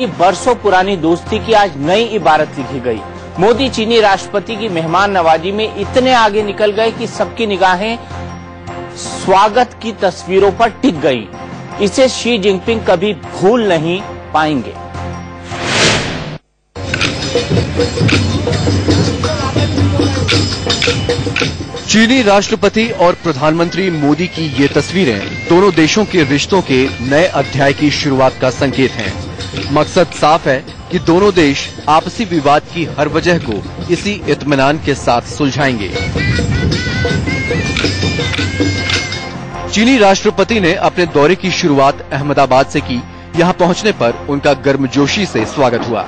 बरसों पुरानी दोस्ती की आज नई इबारत लिखी गई। मोदी चीनी राष्ट्रपति की मेहमान नवाजी में इतने आगे निकल गए कि सबकी निगाहें स्वागत की तस्वीरों पर टिक गई। इसे शी जिनपिंग कभी भूल नहीं पाएंगे। चीनी राष्ट्रपति और प्रधानमंत्री मोदी की ये तस्वीरें दोनों देशों के रिश्तों के नए अध्याय की शुरुआत का संकेत हैं। मकसद साफ है कि दोनों देश आपसी विवाद की हर वजह को इसी इत्मीनान के साथ सुलझाएंगे। चीनी राष्ट्रपति ने अपने दौरे की शुरुआत अहमदाबाद से की। यहां पहुंचने पर उनका गर्मजोशी से स्वागत हुआ।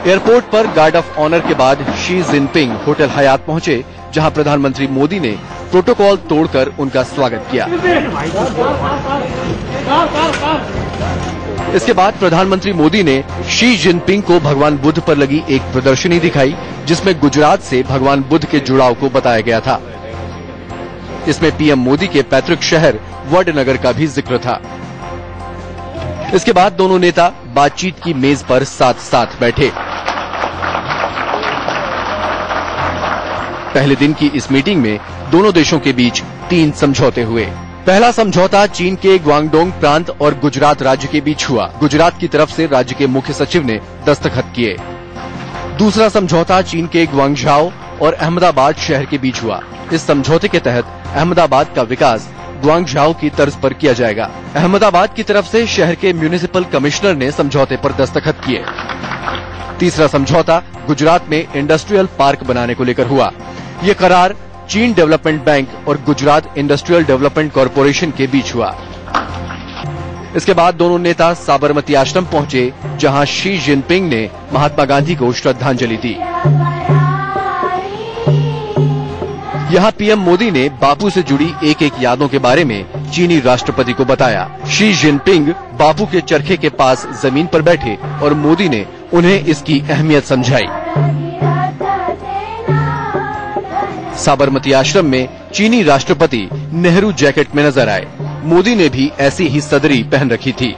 एयरपोर्ट पर गार्ड ऑफ ऑनर के बाद शी जिनपिंग होटल हयात पहुंचे, जहां प्रधानमंत्री मोदी ने प्रोटोकॉल तोड़कर उनका स्वागत किया। इसके बाद प्रधानमंत्री मोदी ने शी जिनपिंग को भगवान बुद्ध पर लगी एक प्रदर्शनी दिखाई, जिसमें गुजरात से भगवान बुद्ध के जुड़ाव को बताया गया था। इसमें पीएम मोदी के पैतृक शहर वडनगर का भी जिक्र था। इसके बाद दोनों नेता बातचीत की मेज पर साथ साथ बैठे। पहले दिन की इस मीटिंग में दोनों देशों के बीच 3 समझौते हुए। पहला समझौता चीन के ग्वांगडोंग प्रांत और गुजरात राज्य के बीच हुआ। गुजरात की तरफ से राज्य के मुख्य सचिव ने दस्तखत किए। दूसरा समझौता चीन के ग्वांगझाओ और अहमदाबाद शहर के बीच हुआ। इस समझौते के तहत अहमदाबाद का विकास ग्वांगझाओ की तर्ज पर किया जाएगा। अहमदाबाद की तरफ से शहर के म्युनिसिपल कमिश्नर ने समझौते पर दस्तखत किए। तीसरा समझौता गुजरात में इंडस्ट्रियल पार्क बनाने को लेकर हुआ। ये करार चीन डेवलपमेंट बैंक और गुजरात इंडस्ट्रियल डेवलपमेंट कॉरपोरेशन के बीच हुआ। इसके बाद दोनों नेता साबरमती आश्रम पहुंचे, जहां शी जिनपिंग ने महात्मा गांधी को श्रद्धांजलि दी। यहां पीएम मोदी ने बापू से जुड़ी एक एक यादों के बारे में चीनी राष्ट्रपति को बताया। शी जिनपिंग बापू के चरखे के पास जमीन पर बैठे और मोदी ने उन्हें इसकी अहमियत समझाई। साबरमती आश्रम में चीनी राष्ट्रपति नेहरू जैकेट में नजर आए। मोदी ने भी ऐसी ही सदरी पहन रखी थी।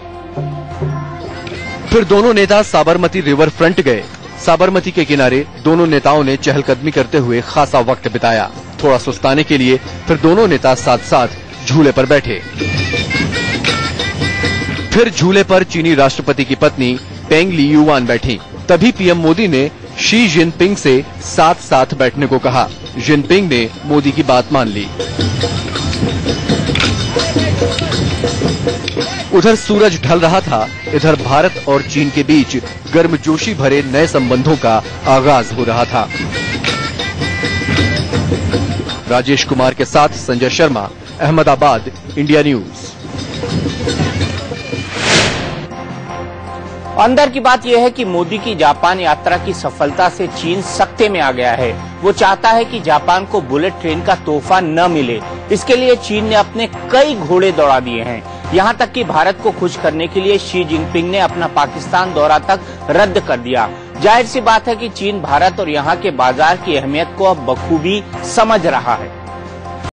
फिर दोनों नेता साबरमती रिवर फ्रंट गए। साबरमती के किनारे दोनों नेताओं ने चहलकदमी करते हुए खासा वक्त बिताया। थोड़ा सुस्ताने के लिए फिर दोनों नेता साथ साथ झूले पर बैठे। फिर झूले पर चीनी राष्ट्रपति की पत्नी पेंग लियुआन बैठी। तभी पीएम मोदी ने शी जिनपिंग से साथ साथ बैठने को कहा। जिनपिंग ने मोदी की बात मान ली। उधर सूरज ढल रहा था, इधर भारत और चीन के बीच गर्मजोशी भरे नए संबंधों का आगाज हो रहा था। राजेश कुमार के साथ संजय शर्मा, अहमदाबाद, इंडिया न्यूज। अंदर की बात यह है कि मोदी की जापान यात्रा की सफलता से चीन सख्ते में आ गया है। वो चाहता है कि जापान को बुलेट ट्रेन का तोहफा न मिले। इसके लिए चीन ने अपने कई घोड़े दौड़ा दिए हैं। यहाँ तक कि भारत को खुश करने के लिए शी जिनपिंग ने अपना पाकिस्तान दौरा तक रद्द कर दिया। जाहिर सी बात है कि चीन भारत और यहाँ के बाजार की अहमियत को अब बखूबी समझ रहा है।